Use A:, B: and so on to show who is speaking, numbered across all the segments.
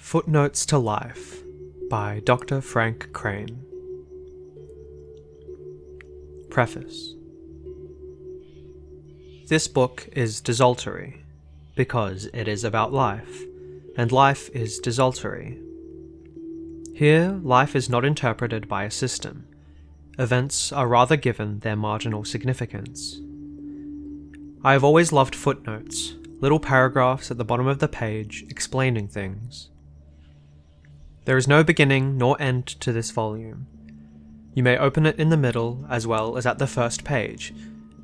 A: Footnotes to Life by Dr. Frank Crane. Preface. This book is desultory, because it is about life, and life is desultory. Here, life is not interpreted by a system. Events are rather given their marginal significance. I have always loved footnotes, little paragraphs at the bottom of the page explaining things. There is no beginning nor end to this volume. You may open it in the middle as well as at the first page,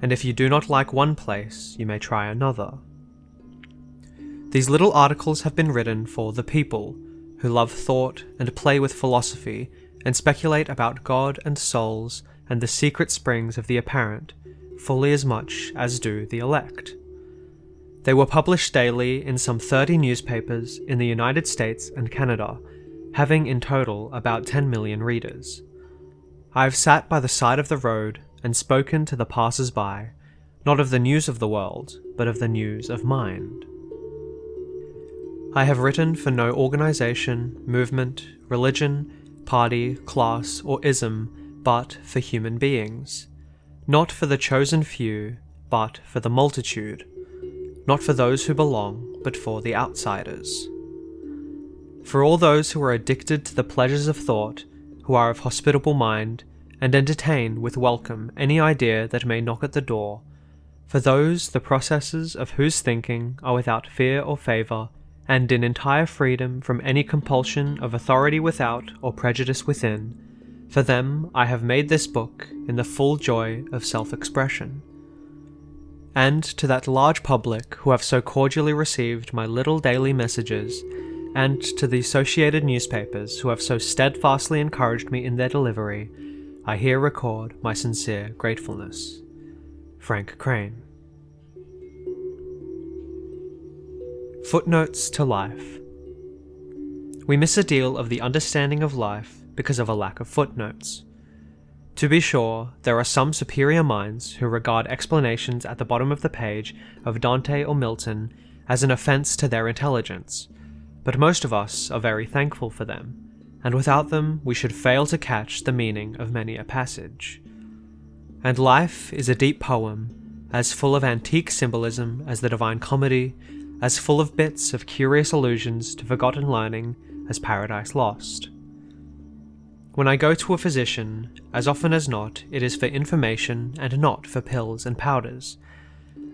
A: and if you do not like one place, you may try another. These little articles have been written for the people who love thought and play with philosophy and speculate about God and souls and the secret springs of the apparent fully as much as do the elect. They were published daily in some 30 newspapers in the United States and Canada, having in total about 10 million readers. I have sat by the side of the road and spoken to the passers-by, not of the news of the world, but of the news of mind. I have written for no organization, movement, religion, party, class, or ism, but for human beings. Not for the chosen few, but for the multitude. Not for those who belong, but for the outsiders. For all those who are addicted to the pleasures of thought, who are of hospitable mind, and entertain with welcome any idea that may knock at the door, for those the processes of whose thinking are without fear or favour, and in entire freedom from any compulsion of authority without or prejudice within, for them I have made this book in the full joy of self-expression. And to that large public who have so cordially received my little daily messages, and to the associated newspapers who have so steadfastly encouraged me in their delivery, I here record my sincere gratefulness. Frank Crane. Footnotes to Life. We miss a deal of the understanding of life because of a lack of footnotes. To be sure, there are some superior minds who regard explanations at the bottom of the page of Dante or Milton as an offence to their intelligence, but most of us are very thankful for them, and without them we should fail to catch the meaning of many a passage. And life is a deep poem, as full of antique symbolism as the Divine Comedy, as full of bits of curious allusions to forgotten learning as Paradise Lost. When I go to a physician, as often as not, it is for information and not for pills and powders.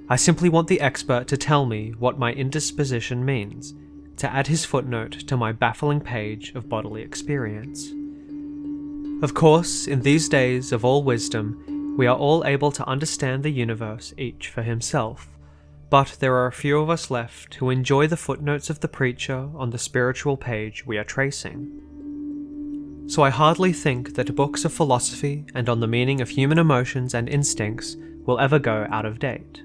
A: I simply want the expert to tell me what my indisposition means, to add his footnote to my baffling page of bodily experience. Of course, in these days of all wisdom, we are all able to understand the universe each for himself, but there are a few of us left who enjoy the footnotes of the preacher on the spiritual page we are tracing. So I hardly think that books of philosophy and on the meaning of human emotions and instincts will ever go out of date.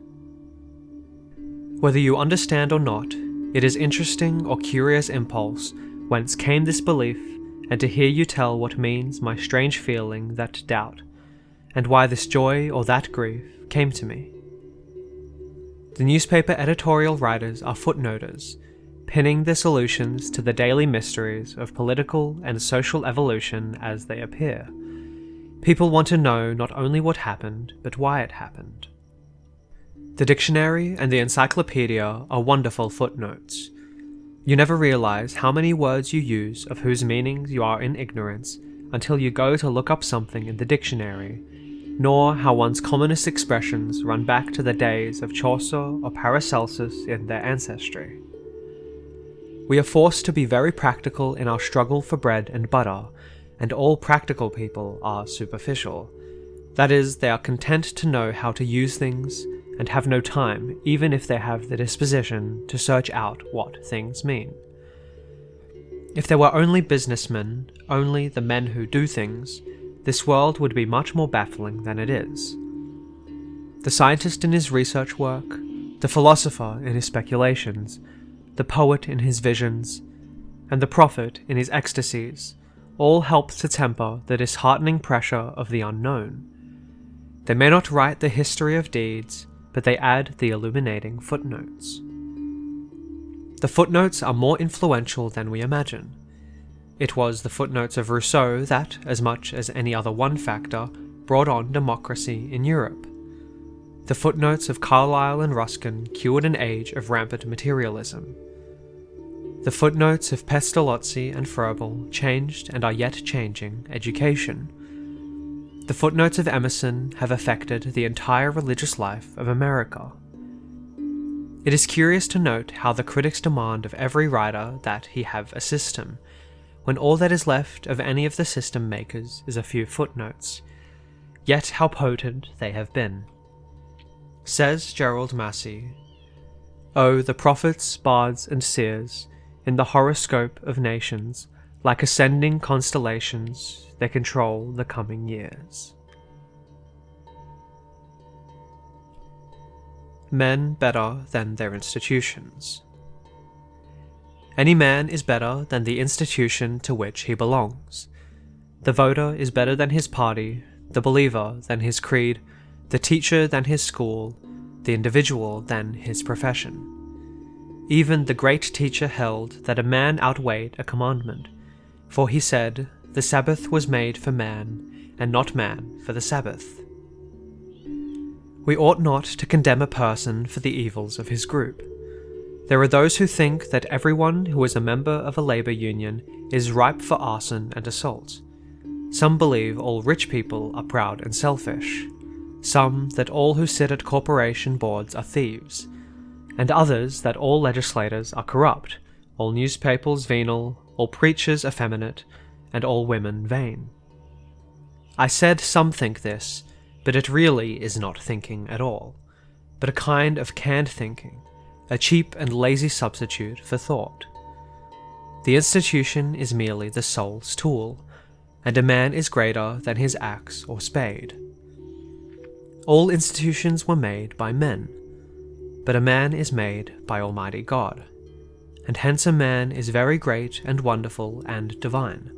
A: Whether you understand or not, it is interesting or curious impulse whence came this belief, and to hear you tell what means my strange feeling, that doubt, and why this joy or that grief came to me. The newspaper editorial writers are footnoters, pinning their solutions to the daily mysteries of political and social evolution as they appear. People want to know not only what happened, but why it happened. The dictionary and the encyclopedia are wonderful footnotes. You never realize how many words you use of whose meanings you are in ignorance until you go to look up something in the dictionary, nor how one's commonest expressions run back to the days of Chaucer or Paracelsus in their ancestry. We are forced to be very practical in our struggle for bread and butter, and all practical people are superficial. That is, they are content to know how to use things, and have no time, even if they have the disposition, to search out what things mean. If there were only businessmen, only the men who do things, this world would be much more baffling than it is. The scientist in his research work, the philosopher in his speculations, the poet in his visions, and the prophet in his ecstasies, all help to temper the disheartening pressure of the unknown. They may not write the history of deeds, but they add the illuminating footnotes. The footnotes are more influential than we imagine. It was the footnotes of Rousseau that, as much as any other one factor, brought on democracy in Europe. The footnotes of Carlyle and Ruskin cured an age of rampant materialism. The footnotes of Pestalozzi and Froebel changed and are yet changing education. The footnotes of Emerson have affected the entire religious life of America. It is curious to note how the critics demand of every writer that he have a system, when all that is left of any of the system makers is a few footnotes, yet how potent they have been. Says Gerald Massey, "Oh, the prophets, bards, and seers, in the horoscope of nations, like ascending constellations, they control the coming years." Men better than their institutions. Any man is better than the institution to which he belongs. The voter is better than his party, the believer than his creed, the teacher than his school, the individual than his profession. Even the great teacher held that a man outweighed a commandment, for he said, "The Sabbath was made for man, and not man for the Sabbath." We ought not to condemn a person for the evils of his group. There are those who think that everyone who is a member of a labour union is ripe for arson and assault. Some believe all rich people are proud and selfish. Some that all who sit at corporation boards are thieves, and others that all legislators are corrupt, all newspapers venal, all preachers effeminate, and all women vain. I said some think this, but it really is not thinking at all, but a kind of canned thinking, a cheap and lazy substitute for thought. The institution is merely the soul's tool, and a man is greater than his axe or spade. All institutions were made by men, but a man is made by Almighty God, and hence a man is very great and wonderful and divine.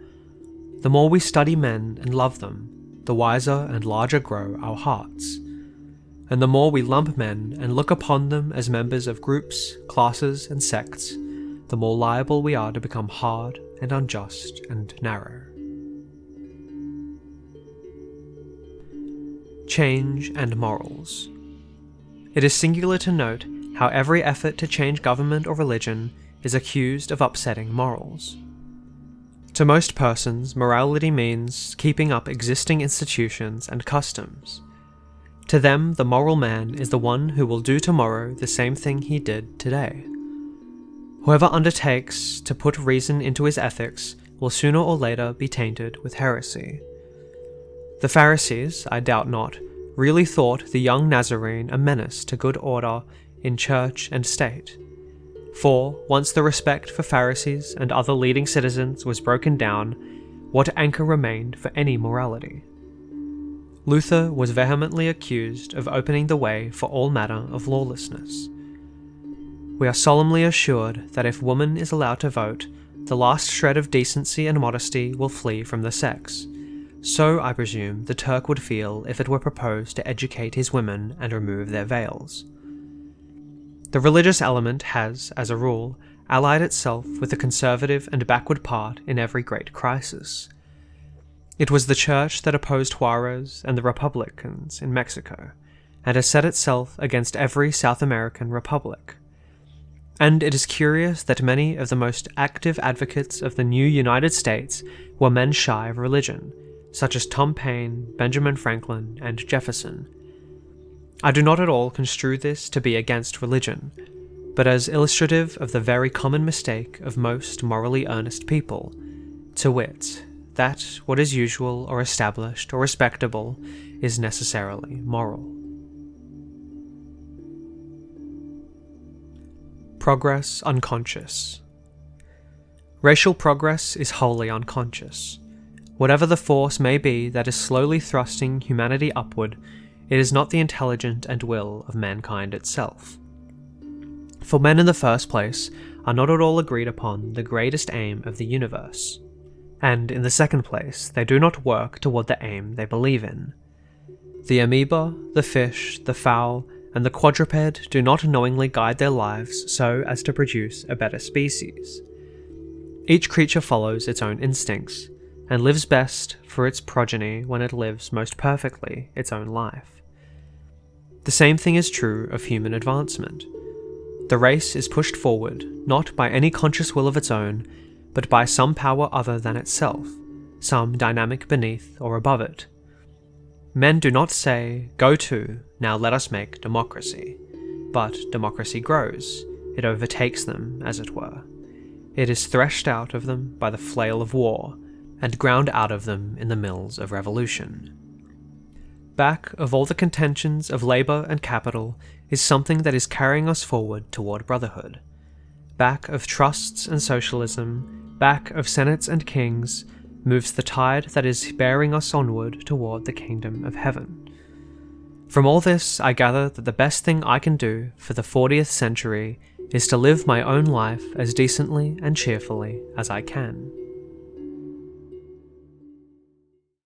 A: The more we study men and love them, the wiser and larger grow our hearts, and the more we lump men and look upon them as members of groups, classes, and sects, the more liable we are to become hard and unjust and narrow. Change and morals. It is singular to note how every effort to change government or religion is accused of upsetting morals. To most persons, morality means keeping up existing institutions and customs. To them, the moral man is the one who will do tomorrow the same thing he did today. Whoever undertakes to put reason into his ethics will sooner or later be tainted with heresy. The Pharisees, I doubt not, really thought the young Nazarene a menace to good order in church and state. For, once the respect for Pharisees and other leading citizens was broken down, what anchor remained for any morality? Luther was vehemently accused of opening the way for all manner of lawlessness. We are solemnly assured that if woman is allowed to vote, the last shred of decency and modesty will flee from the sex. So, I presume, the Turk would feel if it were proposed to educate his women and remove their veils. The religious element has, as a rule, allied itself with the conservative and backward part in every great crisis. It was the Church that opposed Juarez and the Republicans in Mexico, and has set itself against every South American republic. And it is curious that many of the most active advocates of the new United States were men shy of religion, such as Tom Paine, Benjamin Franklin, and Jefferson. I do not at all construe this to be against religion, but as illustrative of the very common mistake of most morally earnest people, to wit, that what is usual or established or respectable is necessarily moral. Progress unconscious. Racial progress is wholly unconscious. Whatever the force may be that is slowly thrusting humanity upward, it is not the intelligence and will of mankind itself. For men in the first place are not at all agreed upon the greatest aim of the universe, and in the second place they do not work toward the aim they believe in. The amoeba, the fish, the fowl, and the quadruped do not knowingly guide their lives so as to produce a better species. Each creature follows its own instincts, and lives best for its progeny when it lives most perfectly its own life. The same thing is true of human advancement. The race is pushed forward not by any conscious will of its own, but by some power other than itself, some dynamic beneath or above it. Men do not say, "Go to, now let us make democracy," but democracy grows, it overtakes them, as it were. It is threshed out of them by the flail of war, and ground out of them in the mills of revolution. Back of all the contentions of labour and capital is something that is carrying us forward toward brotherhood. Back of trusts and socialism, back of senates and kings, moves the tide that is bearing us onward toward the kingdom of heaven. From all this, I gather that the best thing I can do for the 40th century is to live my own life as decently and cheerfully as I can.